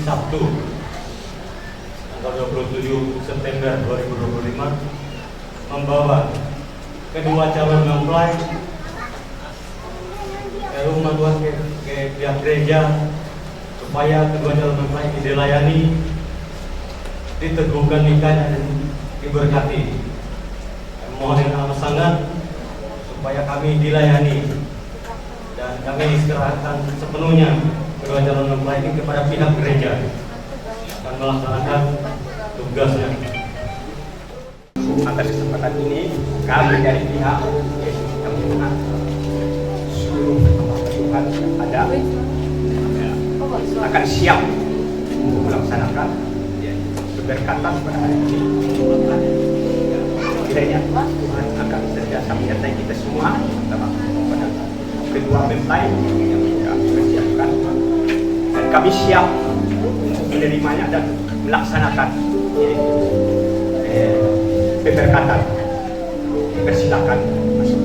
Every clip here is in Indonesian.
Sabtu tanggal 27 September 2025 membawa kedua calon mempelai ke rumah Tuhan, ke pihak gereja, supaya kedua calon mempelai dilayani, diteguhkan nikahnya dan diberkati. Mohon dengan amat sangat supaya kami dilayani dan kami diserahkan sepenuhnya kedua calon mempelai ini kepada pihak gereja dan melaksanakan tugasnya. Atas kesempatan ini kami dari pihak Yesus Tuhan seluruh hamba Tuhan yang ada akan siap untuk melaksanakan keberkatan pada hari ini. Kiranya Tuhan akan senantiasa menyertai kita semua, terutama pada kedua mempelai yang sudah persiapkan, dan kami siap untuk menerimanya dan melaksanakan keberkatan. Persilakan masuk.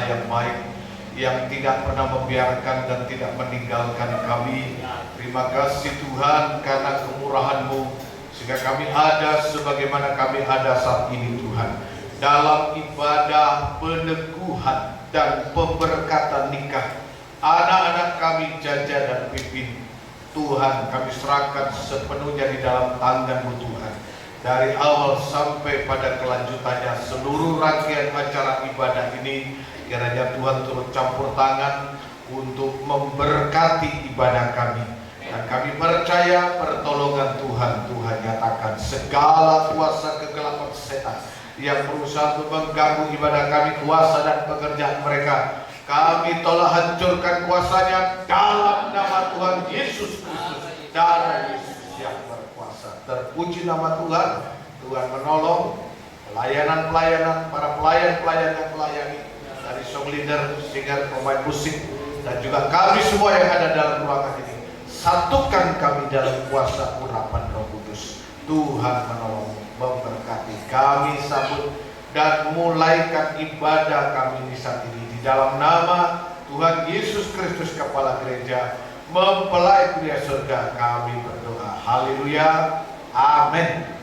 yang baik, yang tidak pernah membiarkan dan tidak meninggalkan kami. Terima kasih Tuhan karena kemurahan-Mu, sehingga kami ada sebagaimana kami ada saat ini Tuhan. Dalam ibadah peneguhan dan pemberkatan nikah anak-anak kami Jaja dan Pipin, Tuhan kami serahkan sepenuhnya di dalam tangan-Mu Tuhan. Dari awal sampai pada kelanjutannya seluruh rangkaian acara ibadah ini, kiranya Tuhan turut campur tangan untuk memberkati ibadah kami. Dan kami percaya pertolongan Tuhan, Tuhan nyatakan segala kuasa kegelapan setan yang berusaha untuk mengganggu ibadah kami, kuasa dan pekerjaan mereka, kami tolak hancurkan kuasanya dalam nama Tuhan Yesus Kristus. Darah Yesus yang berkuasa. Terpuji nama Tuhan. Tuhan menolong pelayanan-pelayanan, para pelayan-pelayan yang melayani, dari song leader, singer, pemain musik, dan juga kami semua yang ada dalam ruangan ini. Satukan kami dalam kuasa urapan Roh Kudus. Tuhan menolong, memberkati kami, sambut dan mulaikan ibadah kami di saat ini di dalam nama Tuhan Yesus Kristus Kepala Gereja, mempelai pria surga, kami berdoa. Haleluya, amin.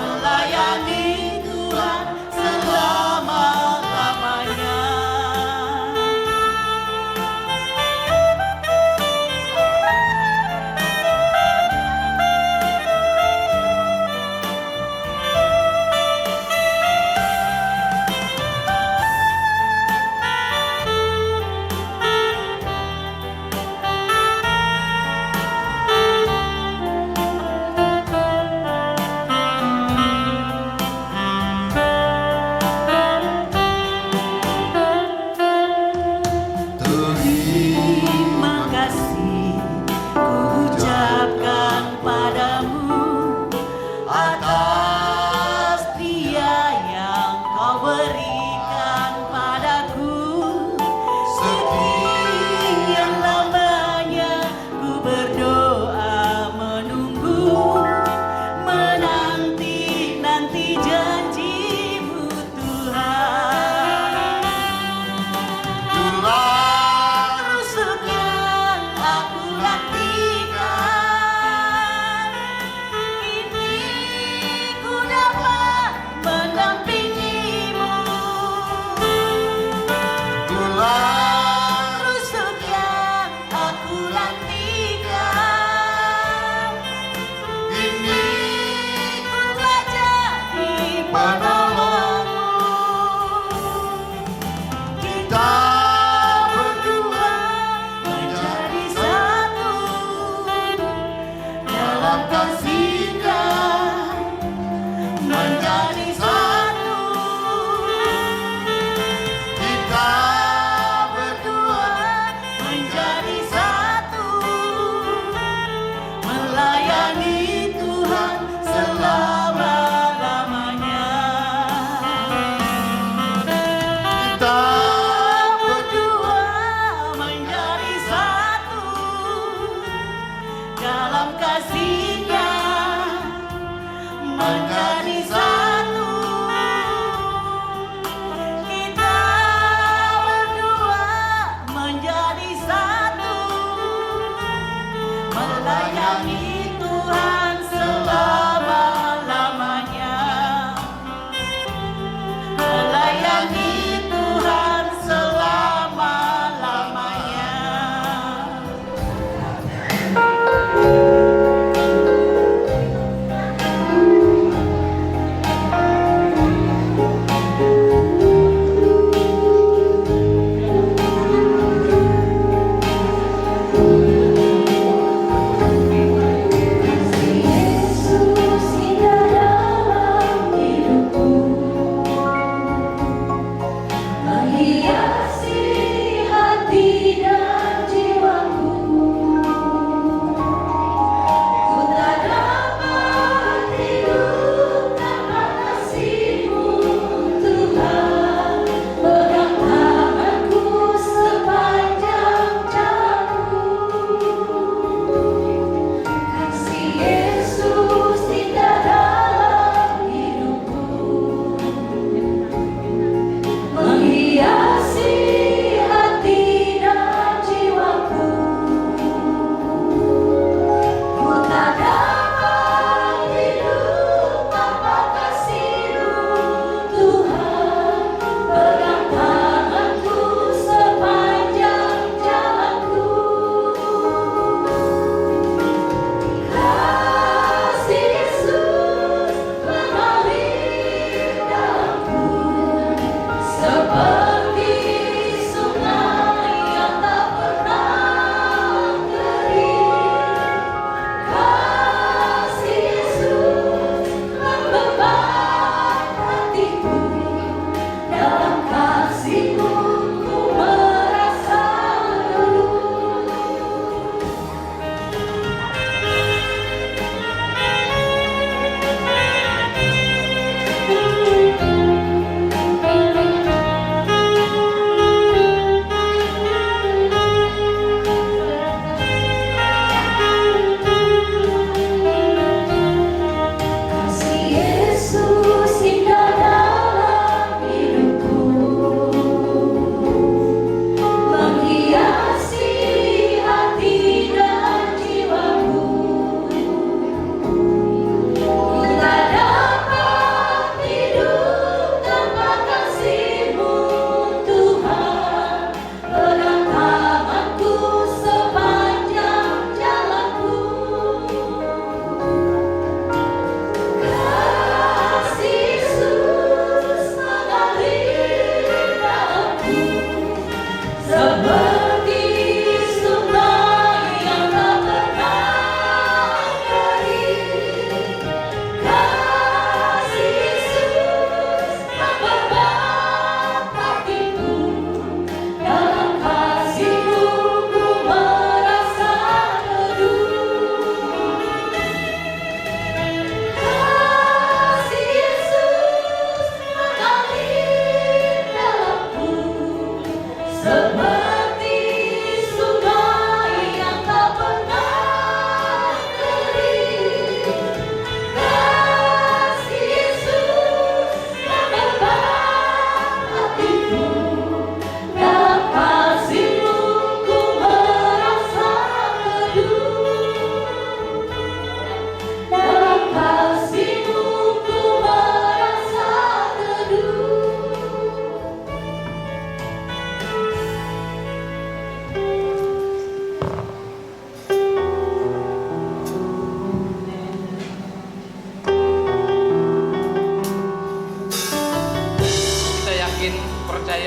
melayani Tuhan selama-lamanya.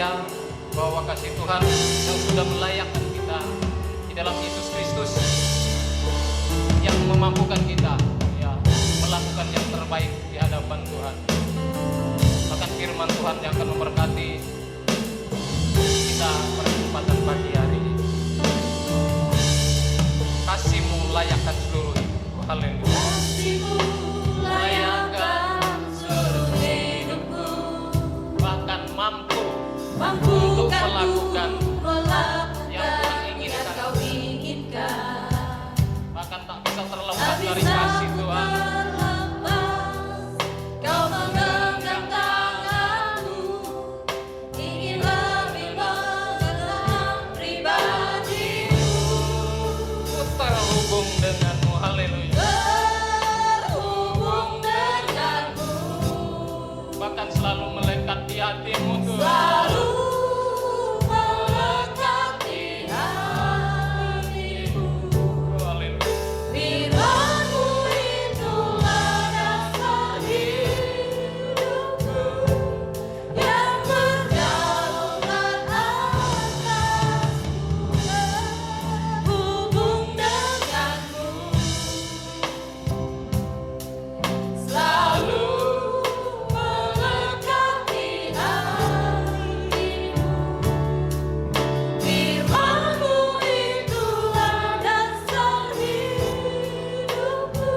percaya bahwa kasih Tuhan yang sudah melayakkan kita di dalam Yesus Kristus yang memampukan kita ya melakukan yang terbaik di hadapan Tuhan. Bahkan firman Tuhan yang akan memberkati kita pada kesempatan pagi hari ini. Kasih-Mu layakkan seluruh hidup. Haleluya. Kasih-Mu layakkan seluruh hidupku, Bahkan mampu mampukan untuk melakukan yang Kau inginkan. bahkan tak bisa terlepas Tak dari bisa kasih Tuhan. terlepas, Kau menggenggam tanganmu, ingin lebih mengenal pribadimu. Terhubung denganmu. Haleluya. Terhubung denganmu, Bahkan selalu melekat di hatimu Tuhan. selalu melekat di hatimu. Haleluya. Firman-Mu itulah dasar hidupku, yang berdaulat atasku. Terhubung denganmu, selalu melekat di hatimu. Firman-Mu itulah dasar hidupku,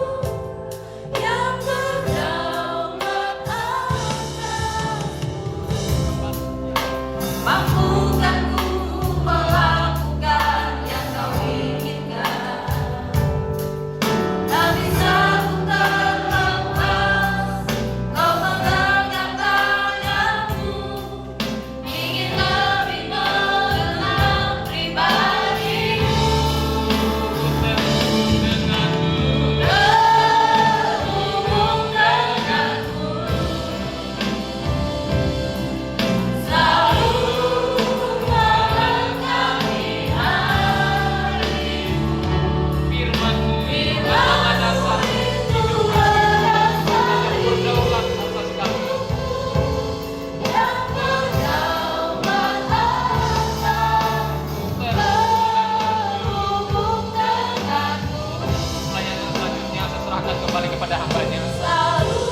yang berdaulat atasku. Mampukan ku melakukan yang Kau inginkan. Tak bisa ku terlepas, Kau menggenggam tanganmu, ingin lebih mengenal pribadimu. Terhubung denganmu, selalu melekat di hatimu. Firman-Mu Firman-Mu dasar itulah dasar berdaulat atas kami. yang berdaulat atasku. Terhubung denganmu, Pelayanan selanjutnya saya serahkan kembali kepada hamba-Nya. selalu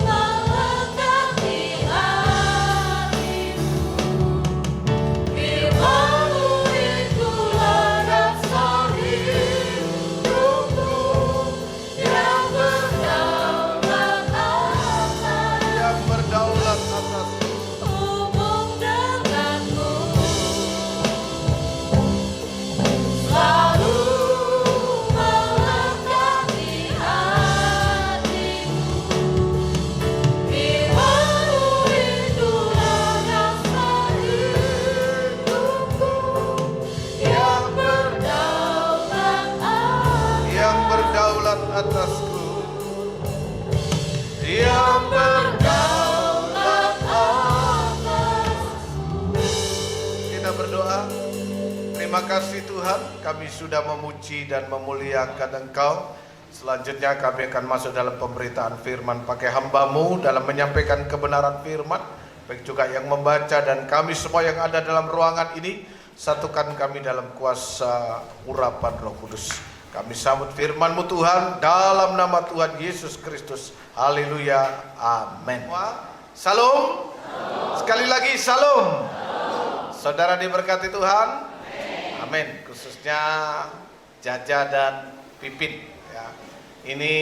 melekat di hatimu. Firman-Mu itulah dasar hidupku, yang berdaulat atasku. Yang berdaulat atasku. Hubung denganmu, selalu melekat di hatimu. Firman-Mu itulah dasar hidupku, yang berdaulat atasku. Yang berdaulat atasku. Yang berdaulat atasku. Kita berdoa. Terima kasih Tuhan, kami sudah memuji dan memuliakan Engkau. Selanjutnya kami akan masuk dalam pemberitaan firman pakai hamba-Mu dalam menyampaikan kebenaran firman, baik juga yang membaca dan kami semua yang ada dalam ruangan ini. Satukan kami dalam kuasa urapan Roh Kudus. Kami sambut firman-Mu Tuhan dalam nama Tuhan Yesus Kristus. Haleluya. Amin. Salam. Sekali lagi salam. Saudara diberkati Tuhan. Amin. Khususnya Jaja dan Pipin ya. Ini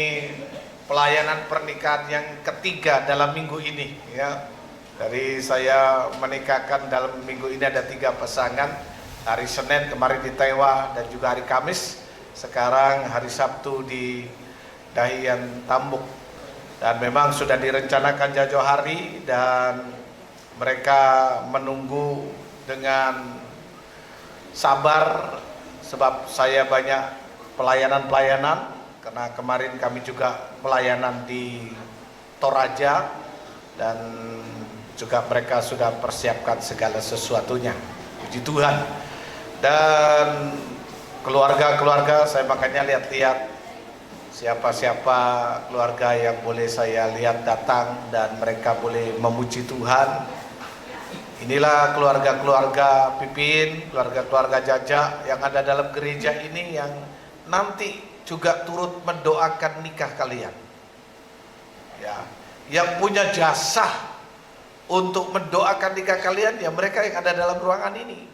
pelayanan pernikahan yang ketiga dalam minggu ini ya. Dari saya menikahkan dalam minggu ini ada 3 pasangan. Hari Senin kemarin di Tewa dan juga hari Kamis. Sekarang hari Sabtu di Dahian Tambuk. Dan memang sudah direncanakan jauh hari dan mereka menunggu dengan sabar sebab saya banyak pelayanan-pelayanan karena kemarin kami juga pelayanan di Toraja dan juga mereka sudah persiapkan segala sesuatunya. Puji Tuhan. Dan keluarga-keluarga saya makanya lihat-lihat siapa-siapa keluarga yang boleh saya lihat datang dan mereka boleh memuji Tuhan. Inilah keluarga-keluarga Pipin, keluarga-keluarga Jaja yang ada dalam gereja ini yang nanti juga turut mendoakan nikah kalian. Ya, yang punya jasa untuk mendoakan nikah kalian ya mereka yang ada dalam ruangan ini.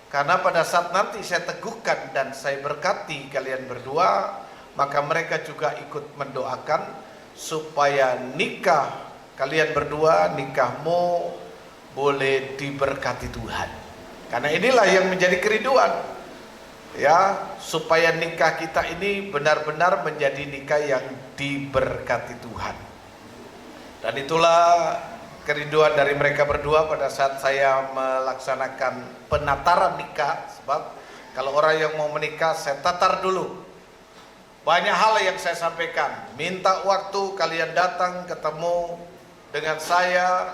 Karena pada saat nanti saya teguhkan dan saya berkati kalian berdua, maka mereka juga ikut mendoakan supaya nikah kalian berdua, nikahmu boleh diberkati Tuhan. Karena inilah yang menjadi kerinduan, ya, supaya nikah kita ini benar-benar menjadi nikah yang diberkati Tuhan. Dan itulah kerinduan dari mereka berdua pada saat saya melaksanakan penataran nikah. Sebab kalau orang yang mau menikah saya tatar dulu. Banyak hal yang saya sampaikan. Minta waktu kalian datang ketemu dengan saya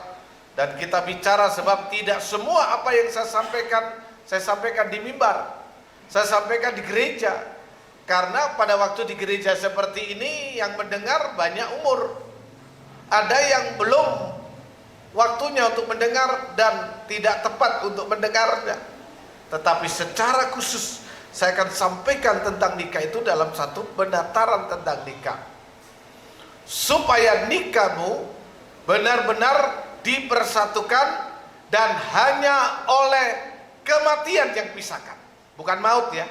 dan kita bicara, sebab tidak semua apa yang saya sampaikan di mimbar, saya sampaikan di gereja. Karena pada waktu di gereja seperti ini yang mendengar banyak umur. Ada yang belum waktunya untuk mendengar dan tidak tepat untuk mendengarnya. Tetapi secara khusus saya akan sampaikan tentang nikah itu dalam satu penataran tentang nikah, supaya nikahmu benar-benar dipersatukan dan hanya oleh kematian yang pisahkan, bukan maut ya.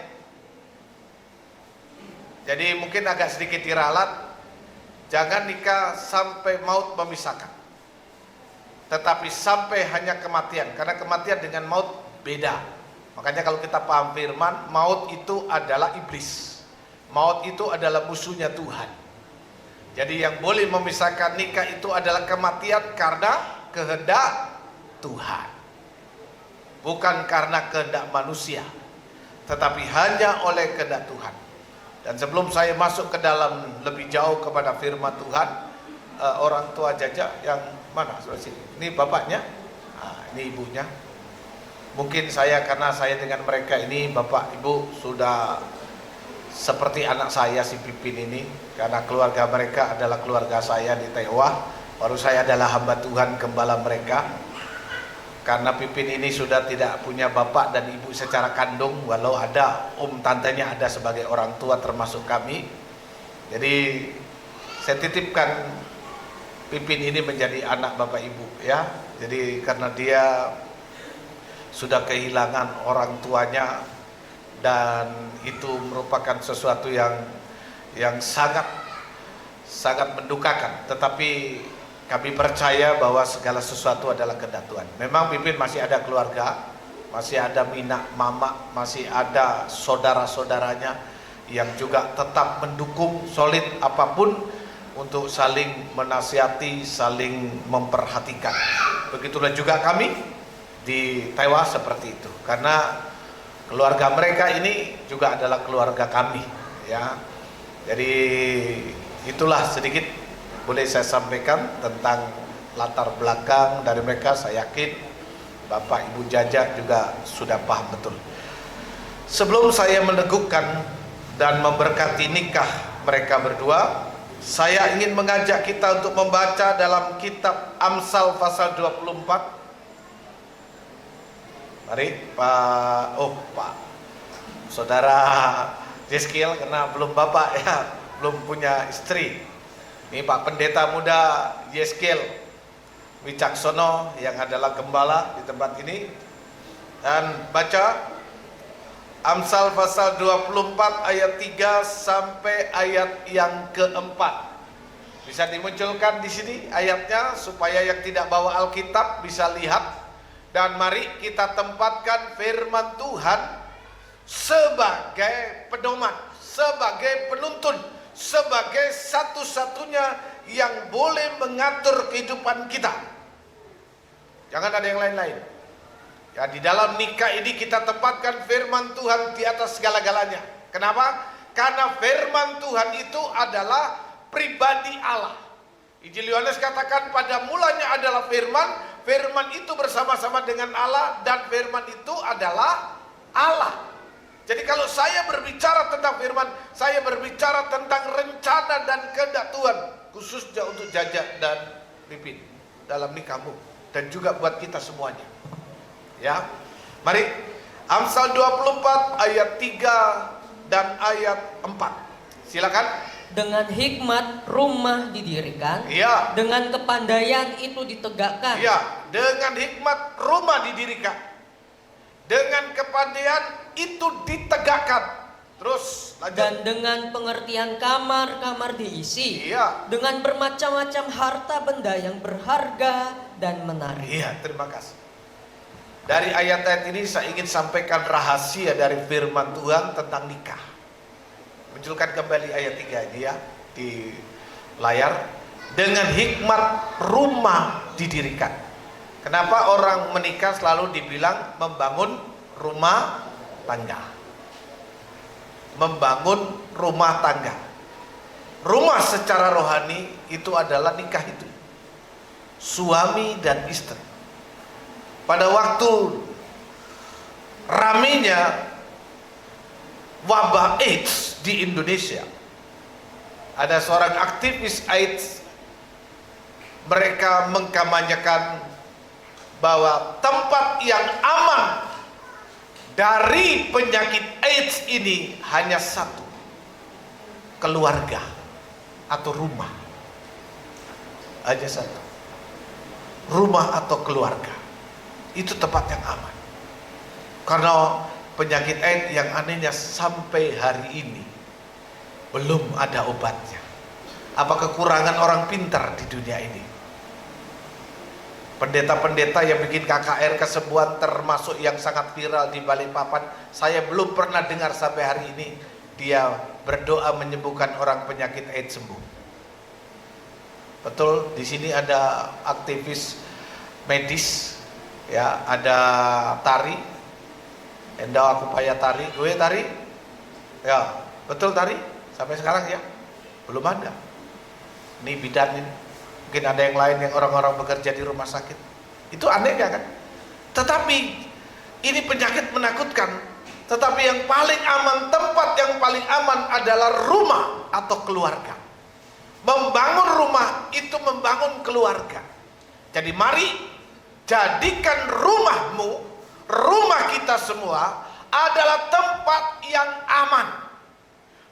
Jadi mungkin agak sedikit diralat, jangan nikah sampai maut memisahkan, tetapi sampai hanya kematian, karena kematian dengan maut beda. Makanya kalau kita paham firman, maut itu adalah iblis, maut itu adalah musuhnya Tuhan. Jadi yang boleh memisahkan nikah itu adalah kematian karena kehendak Tuhan, bukan karena kehendak manusia, tetapi hanya oleh kehendak Tuhan. Dan sebelum saya masuk ke dalam lebih jauh kepada firman Tuhan, orang tua Jaja yang mana? Ini bapaknya, ini ibunya. Mungkin karena saya dengan mereka ini bapak ibu sudah seperti anak saya si Pipin ini, karena keluarga mereka adalah keluarga saya di Taiwan. Baru saya adalah hamba Tuhan gembala mereka. Karena Pipin ini sudah tidak punya bapak dan ibu secara kandung, walau ada tantenya ada sebagai orang tua termasuk kami. Jadi saya titipkan Pipin ini menjadi anak bapak ibu ya. Jadi karena dia sudah kehilangan orang tuanya dan itu merupakan sesuatu yang sangat mendukakan, tetapi kami percaya bahwa segala sesuatu adalah kehendak Tuhan. Memang Pipin masih ada keluarga, masih ada Mina, Mama, masih ada saudara-saudaranya yang juga tetap mendukung solid apapun untuk saling menasihati, saling memperhatikan. Begitulah juga kami di Taiwan seperti itu, karena keluarga mereka ini juga adalah keluarga kami ya. Jadi itulah sedikit boleh saya sampaikan tentang latar belakang dari mereka. Saya yakin Bapak Ibu Jaja juga sudah paham betul. Sebelum saya meneguhkan dan memberkati nikah mereka berdua, saya ingin mengajak kita untuk membaca dalam kitab Amsal pasal 24. Mari Pak Saudara Jeskil, karena belum bapak ya, belum punya istri. Ini Pak Pendeta Muda Jeskil Wicaksono yang adalah gembala di tempat ini. Dan baca Amsal pasal 24 ayat 3 sampai ayat yang keempat. Bisa dimunculkan di sini ayatnya supaya yang tidak bawa Alkitab bisa lihat. Dan mari kita tempatkan firman Tuhan sebagai pedoman, sebagai penuntun, sebagai satu-satunya yang boleh mengatur kehidupan kita. Jangan ada yang lain-lain. Ya, di dalam nikah ini kita tempatkan firman Tuhan di atas segala-galanya. Kenapa? Karena firman Tuhan itu adalah pribadi Allah. Injil Yohanes katakan pada mulanya adalah firman. Firman itu bersama-sama dengan Allah dan firman itu adalah Allah. Jadi kalau saya berbicara tentang firman, saya berbicara tentang rencana dan kehendak Tuhan, khususnya untuk Jaja dan Pipin dalam nikahmu. dan juga buat kita semuanya. Ya. Mari Amsal 24 ayat 3 dan ayat 4. Silakan. Dengan hikmat rumah didirikan, Iya. dengan kepandaian itu ditegakkan. Iya, dengan hikmat rumah didirikan. Dengan kepandaian itu ditegakkan. Terus lanjut. Dan dengan pengertian kamar-kamar diisi. Iya. Dengan bermacam-macam harta benda yang berharga dan menarik. Iya, terima kasih. Dari ayat-ayat ini saya ingin sampaikan rahasia dari firman Tuhan tentang nikah. Munculkan kembali ayat 3 ini ya di layar. Dengan hikmat rumah didirikan. Kenapa orang menikah selalu dibilang membangun rumah tangga? Membangun rumah tangga. Rumah secara rohani itu adalah nikah itu. Suami dan istri. Pada waktu ramainya wabah AIDS di Indonesia, ada seorang aktivis AIDS, mereka mengkampanyekan bahwa tempat yang aman dari penyakit AIDS ini hanya satu, keluarga atau rumah. Hanya satu, rumah atau keluarga. Itu tempat yang aman. Karena penyakit AIDS yang anehnya sampai hari ini belum ada obatnya. Apa kekurangan orang pintar di dunia ini? Pendeta-pendeta yang bikin KKR kesembuhan termasuk yang sangat viral di Balikpapan, saya belum pernah dengar sampai hari ini dia berdoa menyembuhkan orang penyakit AIDS sembuh. Betul, di sini ada aktivis medis, ya, ada tari, Endau aku payah tari, gue tari, ya, betul tari, sampai sekarang ya, belum ada. Ini bidan ini. Mungkin ada yang lain yang orang-orang bekerja di rumah sakit. Itu aneh ya kan? Tetapi ini penyakit menakutkan. Tetapi yang paling aman, tempat yang paling aman adalah rumah atau keluarga. Membangun rumah itu membangun keluarga. Jadi mari jadikan rumahmu, rumah kita semua adalah tempat yang aman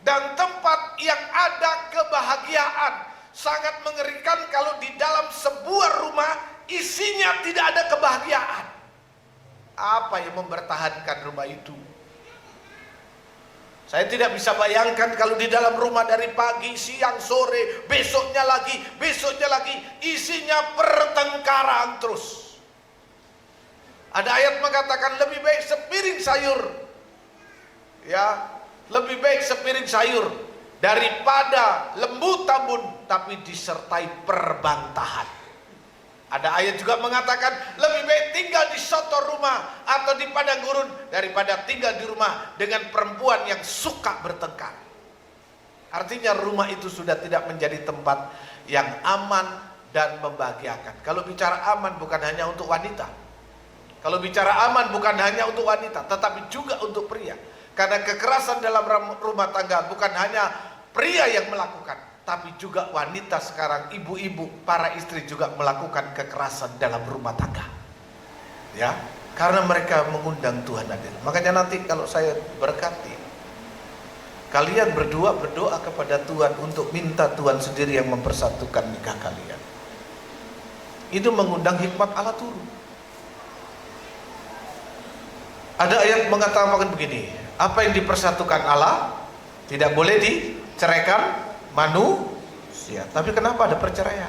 dan tempat yang ada kebahagiaan. Sangat mengerikan kalau di dalam sebuah rumah isinya tidak ada kebahagiaan. Apa yang mempertahankan rumah itu? Saya tidak bisa bayangkan kalau di dalam rumah dari pagi, siang, sore, besoknya lagi isinya pertengkaran terus. Ada ayat mengatakan lebih baik sepiring sayur, ya, lebih baik sepiring sayur daripada lembu tambun tapi disertai perbantahan. Ada ayat juga mengatakan lebih baik tinggal di soto rumah atau di padang gurun daripada tinggal di rumah dengan perempuan yang suka bertengkar. Artinya rumah itu sudah tidak menjadi tempat yang aman dan membahagiakan. Kalau bicara aman bukan hanya untuk wanita. Kalau bicara aman bukan hanya untuk wanita, tetapi juga untuk pria. Karena kekerasan dalam rumah tangga bukan hanya pria yang melakukan, tapi juga wanita sekarang, ibu-ibu, para istri juga melakukan kekerasan dalam rumah tangga. Ya, karena mereka mengundang Tuhan hadir. Makanya nanti kalau saya berkati, kalian berdoa kepada Tuhan untuk minta Tuhan sendiri yang mempersatukan nikah kalian. Itu mengundang hikmat Allah turun. Ada ayat mengatakan begini, apa yang dipersatukan Allah tidak boleh diceraikan manusia. Tapi kenapa ada perceraian?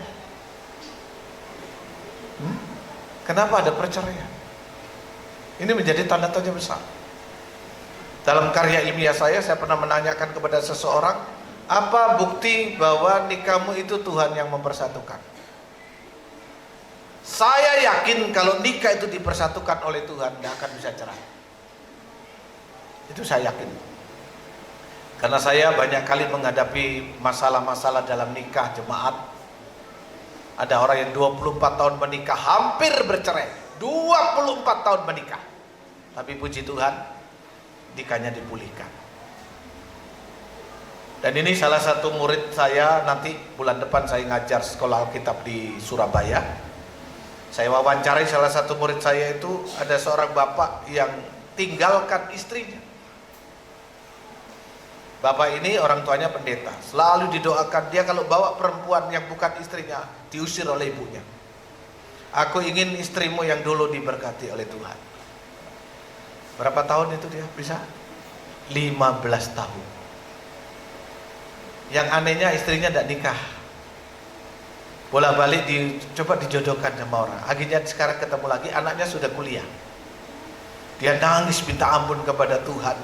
Kenapa ada perceraian? Ini menjadi tanda tanya besar. Dalam karya ilmiah saya pernah menanyakan kepada seseorang, apa bukti bahwa nikahmu itu Tuhan yang mempersatukan? Saya yakin kalau nikah itu dipersatukan oleh Tuhan, tidak akan bisa cerai. Itu saya yakin. Karena saya banyak kali menghadapi masalah-masalah dalam nikah jemaat. Ada orang yang 24 tahun menikah, hampir bercerai. 24 tahun menikah. Tapi puji Tuhan, nikahnya dipulihkan. Dan ini salah satu murid saya, nanti bulan depan saya ngajar sekolah Alkitab di Surabaya. Saya wawancarai salah satu murid saya itu, ada seorang bapak yang tinggalkan istrinya. Bapak ini orang tuanya pendeta, selalu didoakan dia kalau bawa perempuan yang bukan istrinya diusir oleh ibunya. Aku ingin istrimu yang dulu diberkati oleh Tuhan. Berapa tahun itu dia bisa? 15 tahun. Yang anehnya istrinya tidak nikah. Bolak-balik coba dijodohkan sama orang. Akhirnya sekarang ketemu lagi, anaknya sudah kuliah. Dia nangis minta ampun kepada Tuhan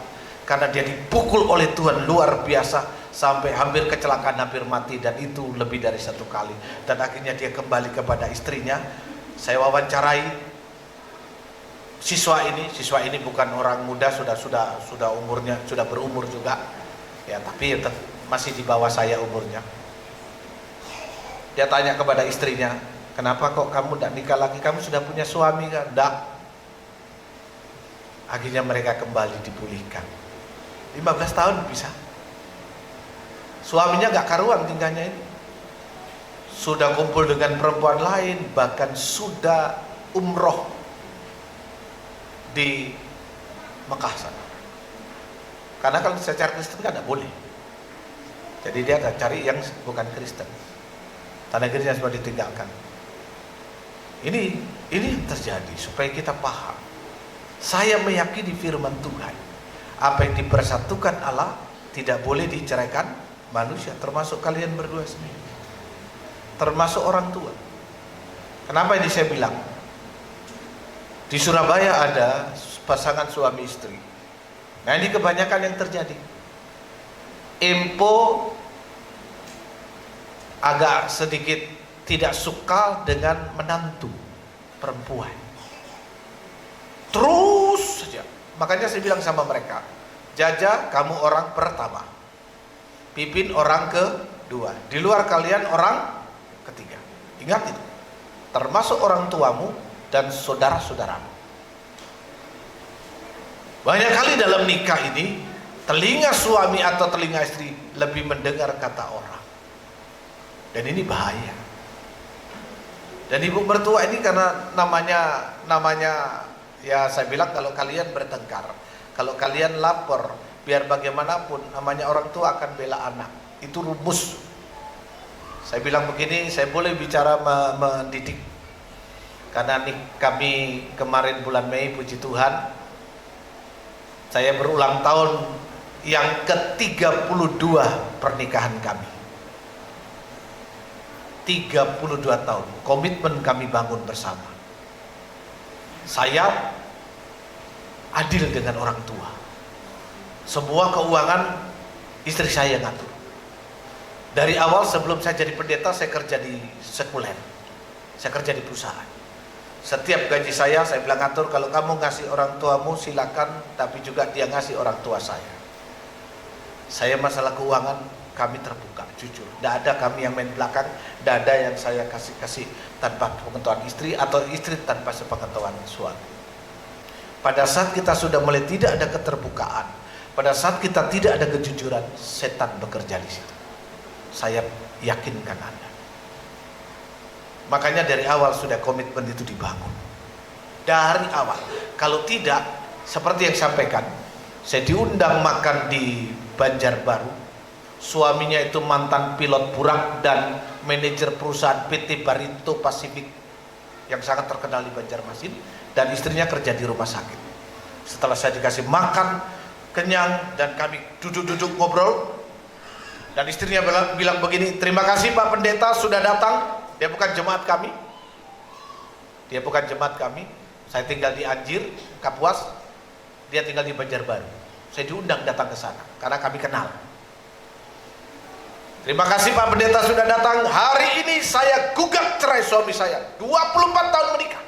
karena dia dipukul oleh Tuhan luar biasa sampai hampir kecelakaan, hampir mati, dan itu lebih dari 1 kali. Dan akhirnya dia kembali kepada istrinya. Saya wawancarai siswa ini bukan orang muda, sudah umurnya, sudah berumur juga. Ya, tapi masih di bawah saya umurnya. Dia tanya kepada istrinya, kenapa kok kamu tidak nikah lagi? Kamu sudah punya suami kan? Tidak. Akhirnya mereka kembali dipulihkan. 15 tahun bisa. Suaminya gak karuan tingkahnya ini. Sudah kumpul dengan perempuan lain, bahkan sudah umroh di Mekah sana. Karena kalau secara Kristen kan tidak boleh. Jadi dia akan cari yang bukan Kristen. Tanah negerinya sudah ditinggalkan. Ini yang terjadi supaya kita paham. Saya meyakini firman Tuhan. Apa yang dipersatukan Allah tidak boleh diceraikan manusia, termasuk kalian berdua sendiri, termasuk orang tua. Kenapa ini saya bilang? Di Surabaya ada pasangan suami istri. Nah, ini kebanyakan yang terjadi. Empo agak sedikit tidak suka dengan menantu perempuan. Terus saja. Makanya saya bilang sama mereka, Jaja kamu orang pertama, Pipin orang kedua, di luar kalian orang ketiga. Ingat itu, termasuk orang tuamu dan saudara-saudaramu. Banyak kali dalam nikah ini, telinga suami atau telinga istri lebih mendengar kata orang. Dan ini bahaya. Dan ibu mertua ini karena namanya ya saya bilang, kalau kalian bertengkar, kalau kalian lapor, biar bagaimanapun namanya orang tua akan bela anak. Itu rumus. Saya bilang begini, saya boleh bicara mendidik. Karena kami kemarin bulan Mei, puji Tuhan, saya berulang tahun yang ke-32 pernikahan kami. 32 tahun, komitmen kami bangun bersama. Saya adil dengan orang tua. Semua keuangan istri saya yang ngatur. Dari awal sebelum saya jadi pendeta, saya kerja di sekuler. Saya kerja di perusahaan. Setiap gaji saya bilang ngatur, kalau kamu ngasih orang tuamu silakan, tapi juga dia ngasih orang tua saya. Saya masalah keuangan kami terbuka, jujur. Tidak ada kami yang main belakang, tidak ada yang saya kasih tanpa pengetahuan istri atau istri tanpa sepengetahuan suami. Pada saat kita sudah mulai tidak ada keterbukaan, pada saat kita tidak ada kejujuran, setan bekerja di situ. Saya yakinkan Anda. Makanya dari awal sudah komitmen itu dibangun. Dari awal. Kalau tidak, seperti yang sampaikan, saya diundang makan di Banjarbaru. Suaminya itu mantan pilot Burak dan manajer perusahaan PT Barito Pasifik yang sangat terkenal di Banjarmasin, dan istrinya kerja di rumah sakit. Setelah saya dikasih makan kenyang dan kami duduk-duduk ngobrol, dan istrinya bilang begini, terima kasih Pak Pendeta sudah datang. Dia bukan jemaat kami. Dia bukan jemaat kami. Saya tinggal di Anjir, Kapuas. Dia tinggal di Banjarbaru. Saya diundang datang ke sana karena kami kenal. Terima kasih Pak Pendeta sudah datang. Hari ini saya gugat cerai suami saya. 24 tahun menikah.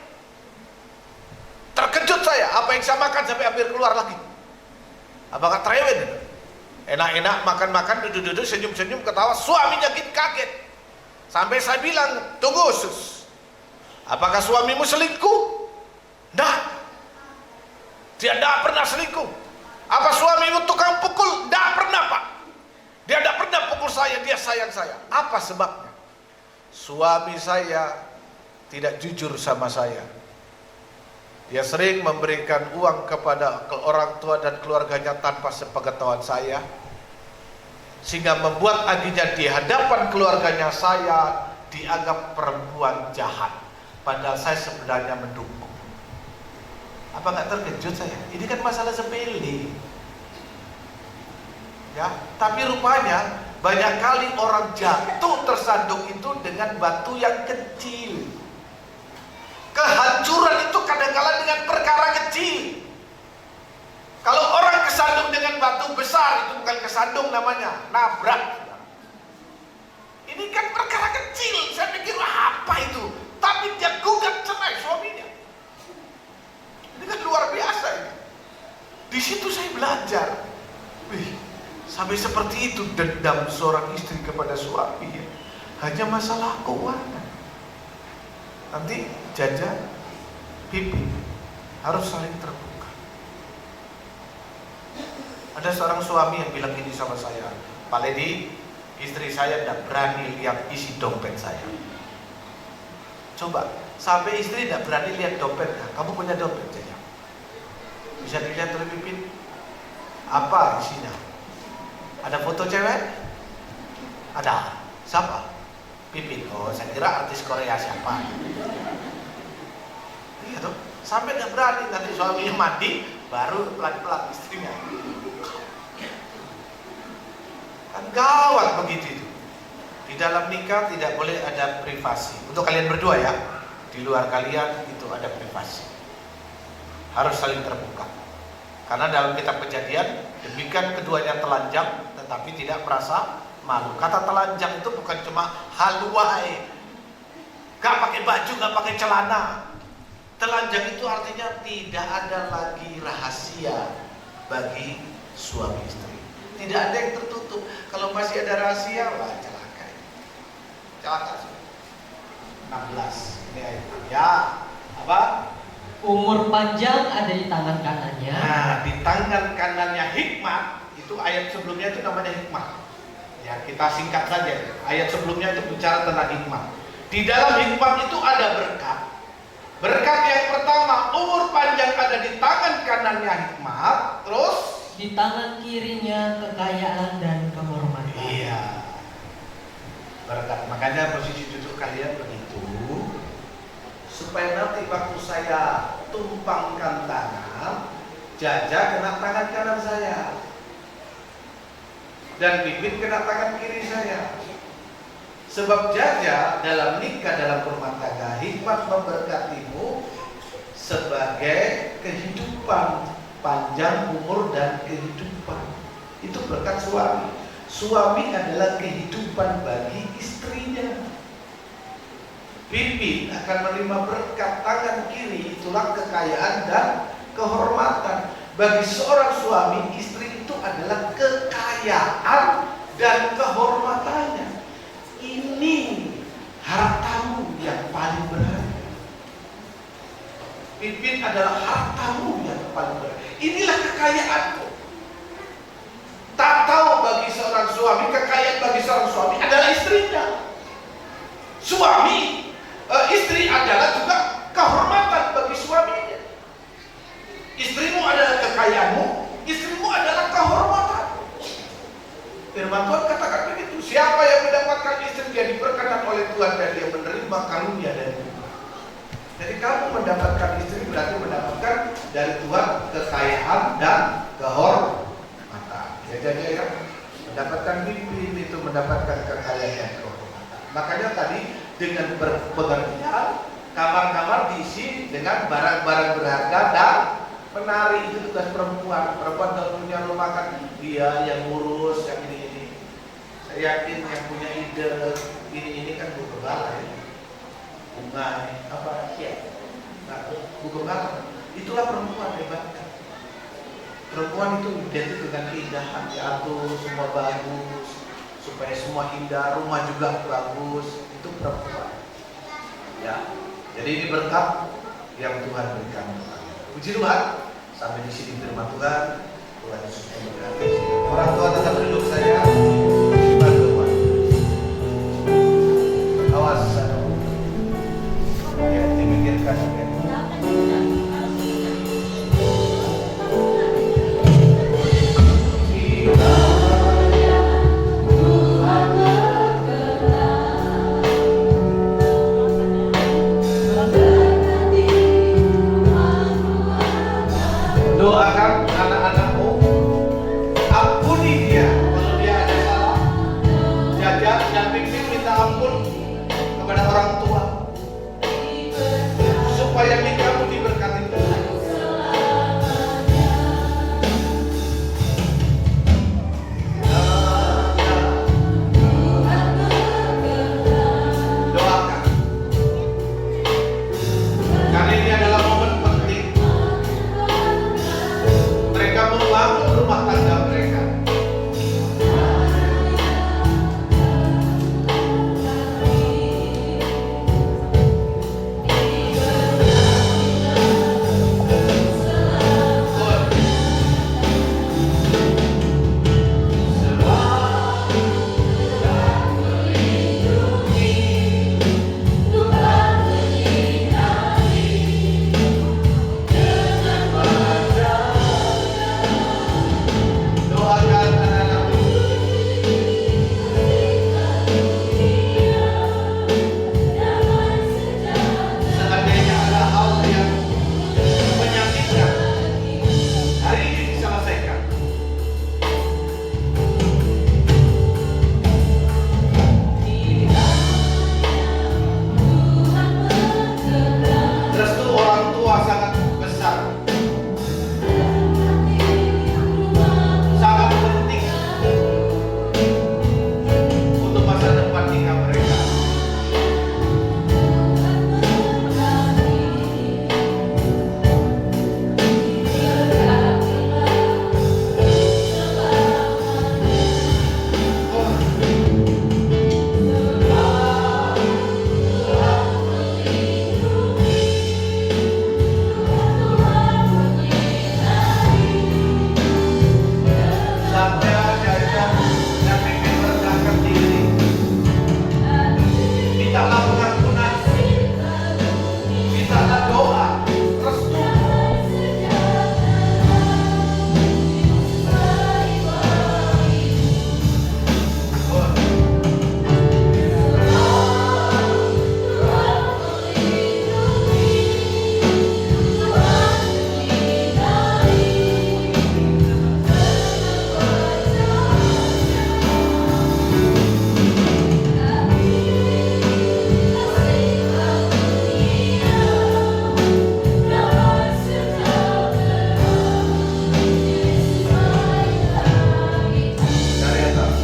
Terkejut saya, apa yang saya makan sampai hampir keluar lagi. Apakah trewin? Enak-enak makan-makan, duduk-duduk, senyum-senyum, ketawa. Suaminya kaget. Sampai saya bilang, tunggu sus, apakah suamimu selingkuh? Tidak. Dia tidak pernah selingkuh. Apa suamimu tukang pukul? Tidak pernah Pak. Dia tidak pernah pukul saya, dia sayang saya. Apa sebabnya? Suami saya tidak jujur sama saya. Dia sering memberikan uang kepada orang tua dan keluarganya tanpa sepengetahuan saya, sehingga membuat akhirnya di hadapan keluarganya saya dianggap perempuan jahat, padahal saya sebenarnya mendukung. Apa nggak terkejut saya? Ini kan masalah sepele, ya. Tapi rupanya banyak kali orang jatuh tersandung itu dengan batu yang kecil. Kehancuran itu kadang-kala dengan perkara kecil. Kalau orang kesandung dengan batu besar, itu bukan kesandung namanya, nabrak. Ini kan perkara kecil, saya pikir apa itu? Tapi dia gugat cerai suaminya. Ini kan luar biasa ini. Di situ saya belajar. Wih, sampai seperti itu dendam seorang istri kepada suami, ya. Hanya masalah keuangan. Nanti Jaja, Pipi harus saling terbuka. Ada seorang suami yang bilang gini sama saya, Pak Ledi, istri saya tidak berani lihat isi dompet saya. Coba, sampai istri tidak berani lihat dompetnya. Kamu punya dompet, Jaja? Bisa dilihat oleh Pipin? Apa isinya? Ada foto cewek? Ada. Siapa? Pipin. Oh, saya kira artis Korea siapa? Iya tuh. Sampai nggak berani, nanti suaminya mandi, baru pelan-pelan istrinya. Kan gawat begitu itu. Di dalam nikah tidak boleh ada privasi. Untuk kalian berdua ya, di luar kalian itu ada privasi. Harus saling terbuka. Karena dalam kitab Kejadian, demikian keduanya telanjang, tetapi tidak merasa malu. Kata telanjang itu bukan cuma haluai, gak pakai baju, gak pakai celana. Telanjang itu artinya tidak ada lagi rahasia bagi suami istri. Tidak ada yang tertutup. Kalau masih ada rahasia, wah celaka. Celaka. 16. Ini ayat. Ya, apa? Umur panjang ada di tangan kanannya. Nah, di tangan kanannya hikmat. Itu ayat sebelumnya itu namanya hikmat. Ya, kita singkat saja. Ayat sebelumnya itu bicara tentang hikmat. Di dalam hikmat itu ada berkat. Berkat yang pertama, umur panjang ada di tangan kanannya hikmat. Terus Di tangan kirinya kekayaan dan kehormatan. iya, berkat. Makanya posisi duduk kalian begitu, supaya nanti waktu saya tumpangkan tangan, Jaja kena tangan kanan saya, dan Bibit kena tangan kiri saya. Sebab Jaja dalam nikah, dalam rumah tangga, hikmat memberkatimu sebagai kehidupan, panjang umur dan kehidupan. Itu berkat suami. Suami adalah kehidupan bagi istrinya. Pipi akan menerima berkat tangan kiri, itulah kekayaan dan kehormatan. Bagi seorang suami, istri itu adalah kekayaan dan kehormatannya. Ini hartamu yang paling berharga. Pipin adalah hartamu yang paling berharga. Inilah kekayaanmu. Tak tahu bagi seorang suami, kekayaan bagi seorang suami adalah istrinya. Suami, istri adalah juga kehormatan bagi suaminya. Istrimu adalah kekayaanmu, istrimu adalah kehormatanmu. Firman Tuhan katakan begitu. Siapa yang mendapatkan istri dia diberkati oleh Tuhan dan dia menerima karunia dari Tuhan. Jadi kamu mendapatkan istri berarti mendapatkan dari Tuhan kekayaan dan kehormatan. Jadi ya, mendapatkan pimpin itu mendapatkan kekayaan dan kehormatan. Makanya tadi dengan pengertian kamar-kamar diisi dengan barang-barang berharga dan menari, itu tugas perempuan. Perempuan kalau punya rumah kan dia yang ngurus yang ini. Saya yakin yang punya ide ini kan Bu Gembala ya. Bunga apa ya? Nah, Bu Gembala. Itulah perempuan hebatnya. Perempuan itu identik dengan keindahan, diatur semua bagus supaya semua indah, rumah juga bagus. Itu perempuan. Ya. Jadi ini berkat yang Tuhan berikan. Puji Tuhan. Sampai di sini firman Tuhan. Tuhan Yesus memberkati. Orang tua tetap duduk saya. Bantu Tuhan. Awas. Doakan anak-anakmu, ampuni dia kalau dia ada salah. Jaga dan bimbing minta ampun kepada orang tua, supaya kamu diberkati Tuhan. Doakan, karena ini adalah momen penting. Mereka membangun rumah tangga mereka. Doakan anak-anakmu. Seandainya ada hal yang menyakitkan, hari ini diselesaikan. Restu orang tua sangat besar, sangat penting untuk masa depan nikah mereka. Sabda jajan dan bimbing merendahkan diri. Mintalah pengampunan, mintalah doa, restu. Dari atas.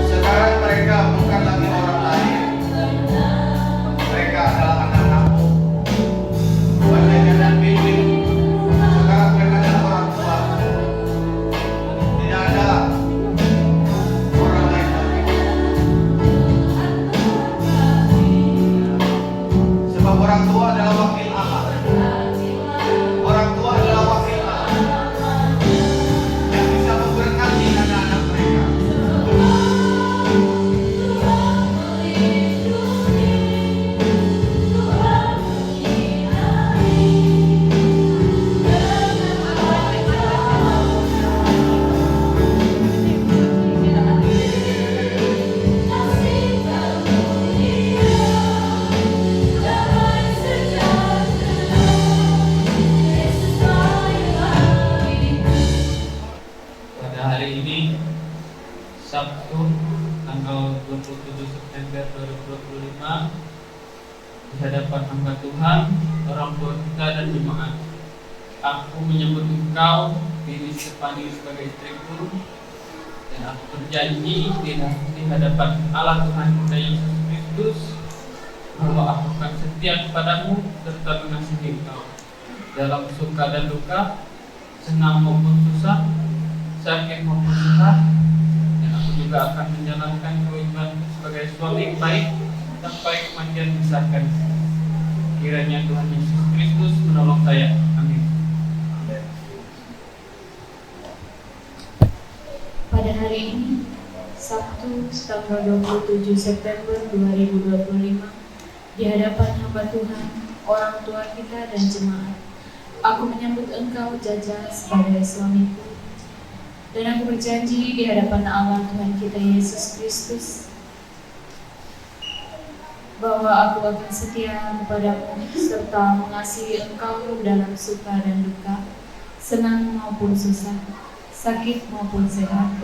Sekarang mereka bukan lagi orang lain. Mereka adalah anak-anakmu. Wajahnya dan bimbing. Sekarang mereka adalah orang tua. Tidak ada orang lain lagi. Sebab orang tua adalah wakil Allah. Orang tua adalah wakil Allah yang bisa memberkati anak-anak mereka. Pada hari ini Sabtu tanggal 27 September 2025 di hadapan hamba Tuhan, orang tua kita dan jemaat, aku menyebut engkau, Bibi Stefani, sebagai istriku, dan aku berjanji di hadapan Allah Tuhan kita Yesus Kristus bahwa aku akan setia kepadamu serta mengasihi engkau dalam suka dan duka, senang maupun susah, sakit maupun sehat, dan aku juga akan menjalankan kewajiban sebagai suami yang baik sampai kematian memisahkan. Kiranya Tuhan Yesus Kristus menolong saya. Amin. Pada hari ini Sabtu, tanggal 27 September 2025, di hadapan hamba Tuhan, orang tua kita dan jemaat. Aku menyambut engkau, Jaja, sebagai suamiku. Dan aku berjanji di hadapan Allah Tuhan kita Yesus Kristus bahwa aku akan setia kepadamu serta mengasihi engkau dalam suka dan duka, senang maupun susah, sakit maupun sehat.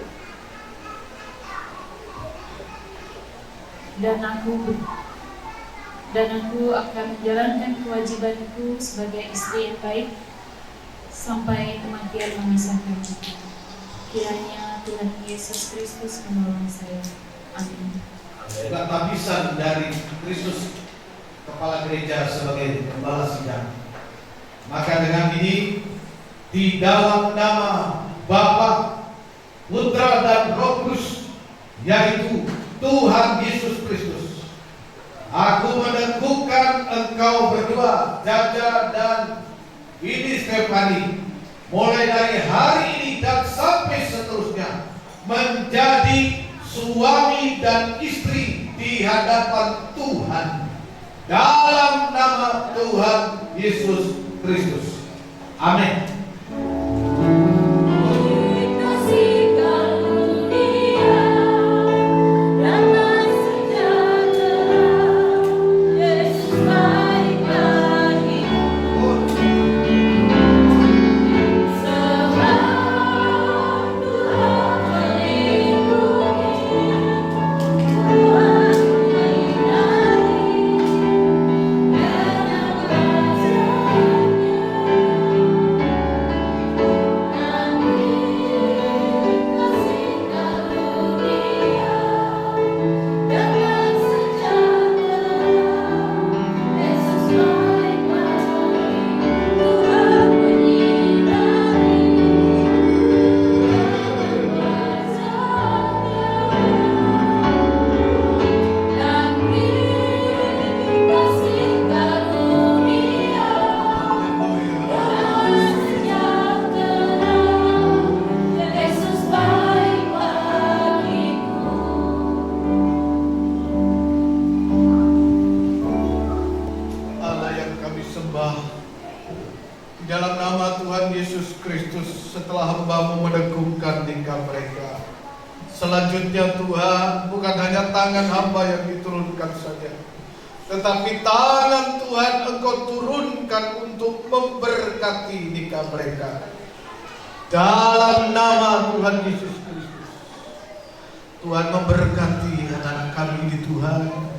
Dan aku akan menjalankan kewajibanku sebagai istri yang baik sampai kematian memisahkan kita. Kiranya Tuhan Yesus Kristus menolong saya. Amin. Lapisan dari Kristus kepala gereja sebagai gembala sidang. Maka dengan ini di dalam nama Bapa, Putra dan Roh Kudus, yaitu Tuhan Yesus Kristus, aku meneguhkan engkau berdua, Jaja dan ini Stefani, mulai dari hari ini dan sampai seterusnya menjadi suami dan istri di hadapan Tuhan dalam nama Tuhan Yesus Kristus. Amin. Kasih karunia damai sejahtera, Yesus baik bagiku. Sebab Tuhan melindungi, Tuhan menyinari dengan Di dalam nama Tuhan Yesus Kristus, setelah hamba-Mu meneguhkan nikah mereka, selanjutnya Tuhan, bukan hanya tangan hamba yang diturunkan saja, tetapi tangan Tuhan Engkau turunkan untuk memberkati nikah mereka. Dalam nama Tuhan Yesus Kristus, Tuhan memberkati anak-anak kami di Tuhan.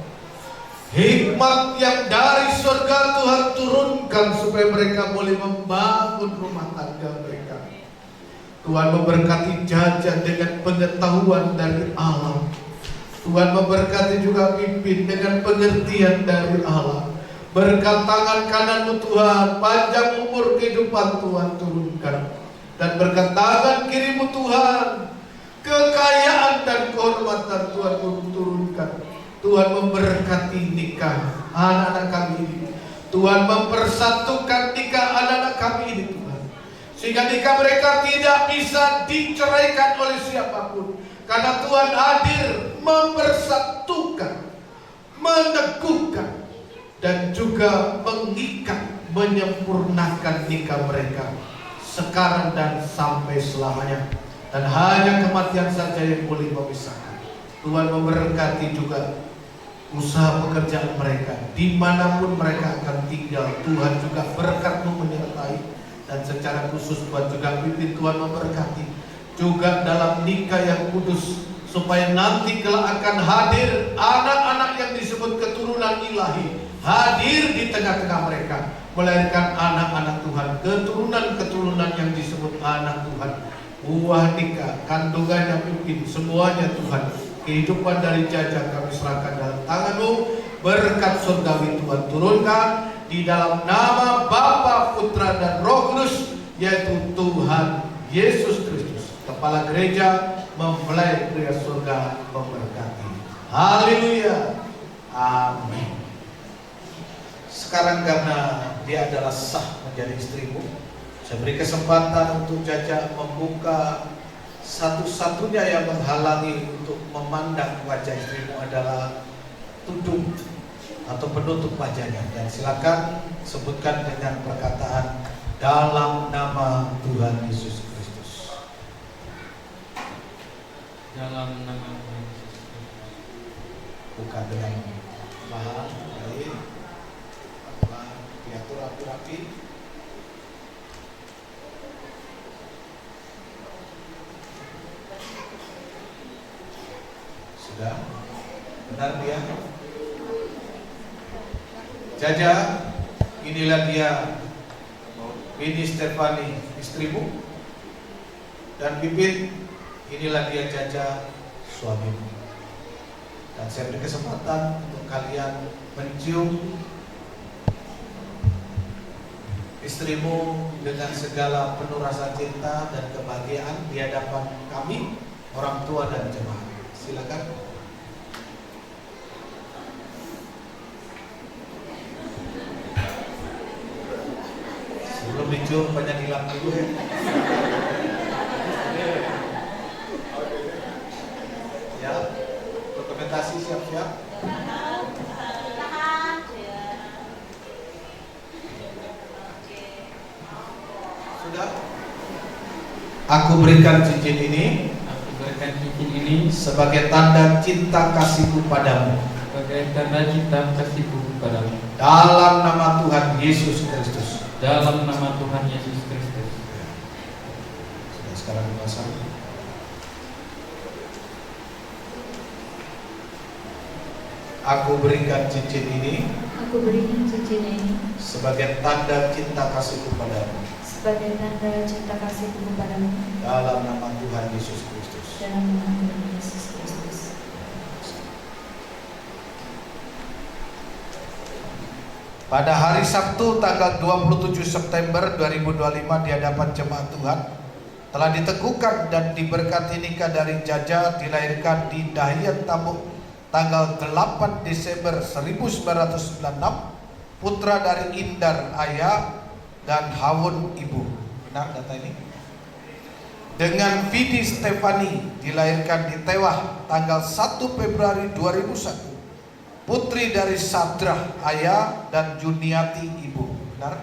Hikmat yang dari surga Tuhan turunkan supaya mereka boleh membangun rumah tangga mereka. Tuhan memberkati Jaja dengan pengetahuan dari Allah. Tuhan memberkati juga Pipin dengan pengertian dari Allah. Berkat tangan kananmu Tuhan, panjang umur kehidupan Tuhan turunkan. Dan berkat tangan kirimu Tuhan, kekayaan dan kehormatan Tuhan turunkan. Tuhan memberkati nikah anak-anak kami ini. Tuhan mempersatukan nikah anak-anak kami ini Tuhan, sehingga nikah mereka tidak bisa diceraikan oleh siapapun, karena Tuhan hadir mempersatukan, meneguhkan, dan juga mengikat, menyempurnakan nikah mereka sekarang dan sampai selamanya. Dan hanya kematian saja yang boleh memisahkan. Tuhan memberkati juga usaha pekerjaan mereka, dimanapun mereka akan tinggal. Tuhan juga berkat-Mu menyertai, dan secara khusus Tuhan juga pimpin, Tuhan memberkati juga dalam nikah yang kudus, supaya nanti kelak akan hadir anak-anak yang disebut keturunan ilahi, hadir di tengah-tengah mereka, melahirkan anak-anak Tuhan, keturunan-keturunan yang disebut anak Tuhan. Buah nikah, kandungannya pimpin, semuanya Tuhan. Kehidupan dari Jaja kami serahkan dalam tangan-Mu. Berkat surgawi Tuhan turunkan di dalam nama Bapa, Putra dan Roh Kudus, yaitu Tuhan Yesus Kristus. Kepala gereja mempelai pria surga memberkati. Haleluya. Amin. Sekarang karena dia adalah sah menjadi istrimu, saya beri kesempatan untuk Jaja membuka Satu-satunya yang menghalangi untuk memandang wajah istrimu adalah tudung atau penutup wajahnya. Dan silakan sebutkan dengan perkataan dalam nama Tuhan Yesus Kristus. Dalam nama Tuhan Yesus Kristus. Bukan dengan mahal, baik, diatur rapi-rapi. Sudah, benar dia. Jaja, inilah dia, ini Stefani istrimu, dan Pipit, inilah dia Jaja suamimu. Dan saya beri kesempatan untuk kalian mencium istrimu dengan segala penuh rasa cinta dan kebahagiaan di hadapan kami, orang tua dan jemaat. Silakan. Sebelum dicium banyak hilang dulu ya. Ya, dokumentasi siap-siap. Sudah. Aku berikan cincin ini. Aku berikan cincin ini Sebagai tanda cinta kasihku padamu. sebagai tanda cinta kasihku kepadamu. Dalam nama Tuhan Yesus Kristus. Dalam nama Tuhan Yesus Kristus. Sudah, sekarang dipasang. Aku berikan cincin ini Aku berikan cincin ini sebagai tanda cinta kasihku padamu. sebagai tanda cinta kasihku kepadamu. Dalam nama Tuhan Yesus Kristus. Dalam nama Tuhan Yesus Kristus. Pada hari Sabtu tanggal 27 September 2025 di hadapan jemaat Tuhan telah diteguhkan dan diberkati nikah dari Jaja, dilahirkan di Dahian Tambuk tanggal 8 Desember 1996, putra dari Indar ayah dan Hawun ibu. Benar data ini? Dengan Vidi Stefani, dilahirkan di Tewah tanggal 1 Februari 2001, putri dari Sadrah ayah dan Juniati ibu. Benar?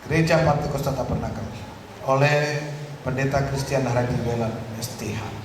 Gereja Pantekosta Tabernakel oleh Pendeta Christian Haradi Welan STH.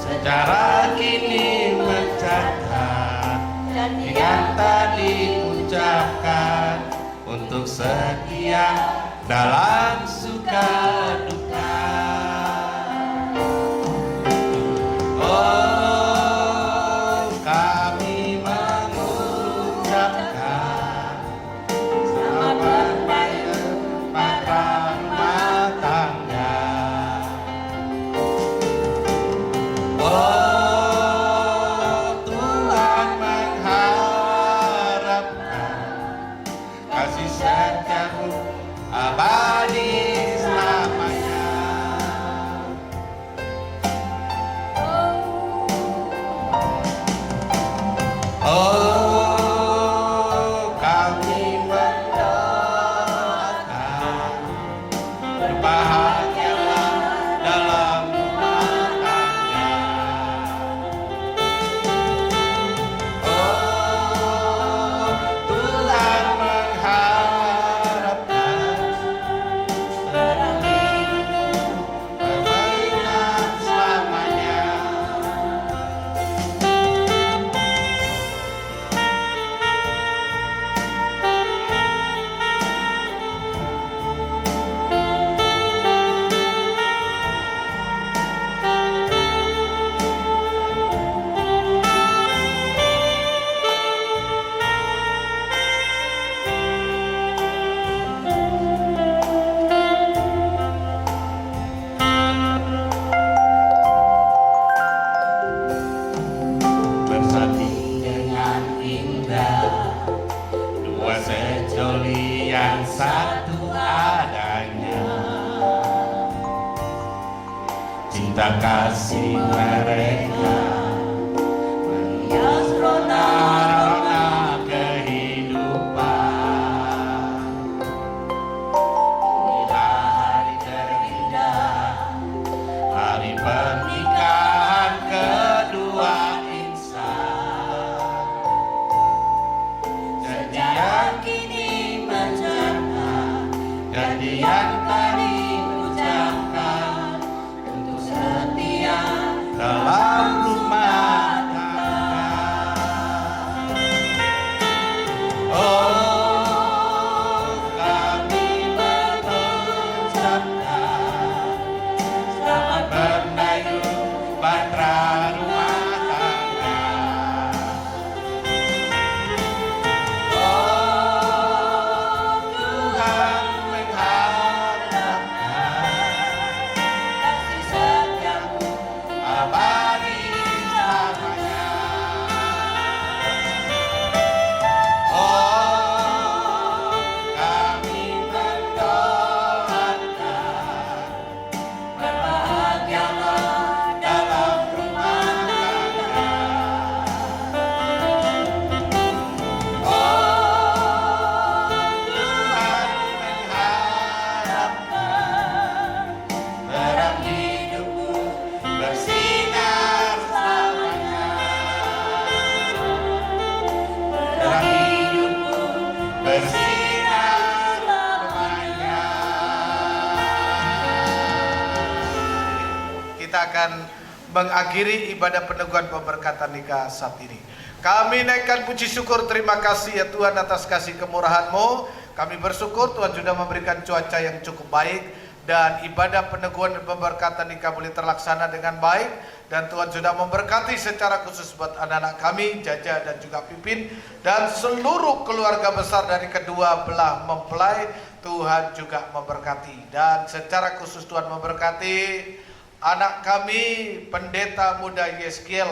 Secara kini mencatat dengan tadi ucapkan untuk setia dalam suka duka. Oh, kami mengucapkan selamat para rumah tangga. Oh, Tuhan mengharapkan kasih setiamu abadi selamanya. yang satu adanya. Cinta kasih mereka Hias rona kehidupan. Inilah hari terindah, hari pernikahan kedua insan. Janji yang kini mencatat janji yang tadi ucapkan untuk setia dalam rumah tangga. Oh, kami mengucapkan selamat berdayung bahtera rumah tangga. Oh, Tuhan mengharapkan kasih setiamu abadi selamanya. Oh, kami mendoakan berbahagialah dalam rumah tangga. Oh, Tuhan mengharapkan terang hidupmu bersinar selamanya. Terang hidupmu bersinar selamanya. Kita akan mengakhiri ibadah peneguhan pemberkatan nikah saat ini. Kami naikkan puji syukur, terima kasih ya Tuhan atas kasih kemurahan-Mu. Kami bersyukur Tuhan sudah memberikan cuaca yang cukup baik dan ibadah peneguhan dan pemberkatan nikah boleh terlaksana dengan baik, dan Tuhan sudah memberkati secara khusus buat anak-anak kami, Jaja dan juga Pipin, dan seluruh keluarga besar dari kedua belah mempelai. Tuhan juga memberkati, dan secara khusus Tuhan memberkati anak kami pendeta muda Yeskiel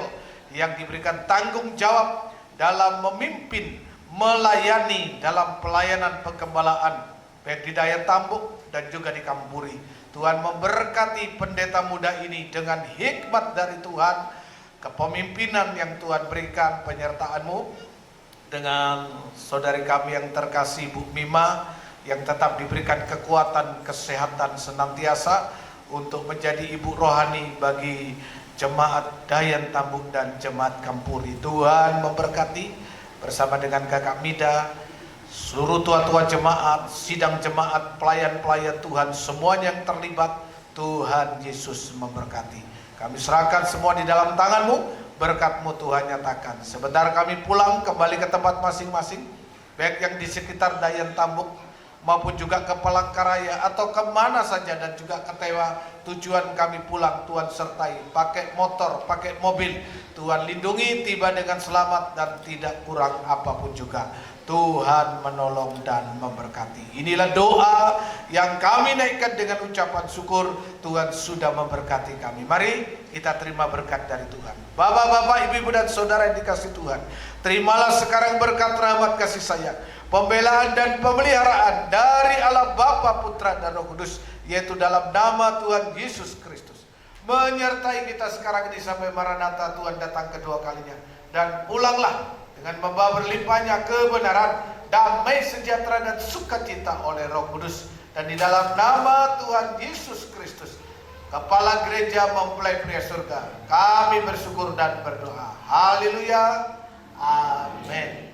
yang diberikan tanggung jawab dalam memimpin, melayani dalam pelayanan pengembalaan baik di Dayan Tambuk dan juga di Kampuri. Tuhan memberkati pendeta muda ini dengan hikmat dari Tuhan, kepemimpinan yang Tuhan berikan, penyertaan-Mu, dengan saudari kami yang terkasih Bu Mima yang tetap diberikan kekuatan, kesehatan senantiasa untuk menjadi ibu rohani bagi jemaat Dayan Tambuk dan jemaat Kampuri. Tuhan memberkati bersama dengan Kakak Mida, seluruh tua-tua jemaat, sidang jemaat, pelayan-pelayan Tuhan, semuanya yang terlibat. Tuhan Yesus memberkati. Kami serahkan semua di dalam tangan-Mu, berkat-Mu Tuhan nyatakan. Sebentar kami pulang kembali ke tempat masing-masing, baik yang di sekitar Dayan Tambuk maupun juga ke Palangkaraya atau kemana saja, dan juga ke Tewa. Tujuan kami pulang Tuhan sertai, pakai motor, pakai mobil, Tuhan lindungi, tiba dengan selamat dan tidak kurang apapun juga. Tuhan menolong dan memberkati. Inilah doa yang kami naikkan dengan ucapan syukur. Tuhan sudah memberkati kami. Mari kita terima berkat dari Tuhan. Bapak-bapak, ibu-ibu dan saudara yang dikasih Tuhan, terimalah sekarang berkat rahmat kasih sayang, pembelaan dan pemeliharaan dari Allah Bapa, Putra dan Roh Kudus, yaitu dalam nama Tuhan Yesus Kristus, menyertai kita sekarang ini sampai Maranatha Tuhan datang kedua kalinya. Dan pulanglah dengan membawa berlimpahnya kebenaran, damai, sejahtera dan sukacita oleh Roh Kudus. Dan di dalam nama Tuhan Yesus Kristus, Kepala Gereja Mempelai Pria Surga, kami bersyukur dan berdoa. Haleluya. Amin.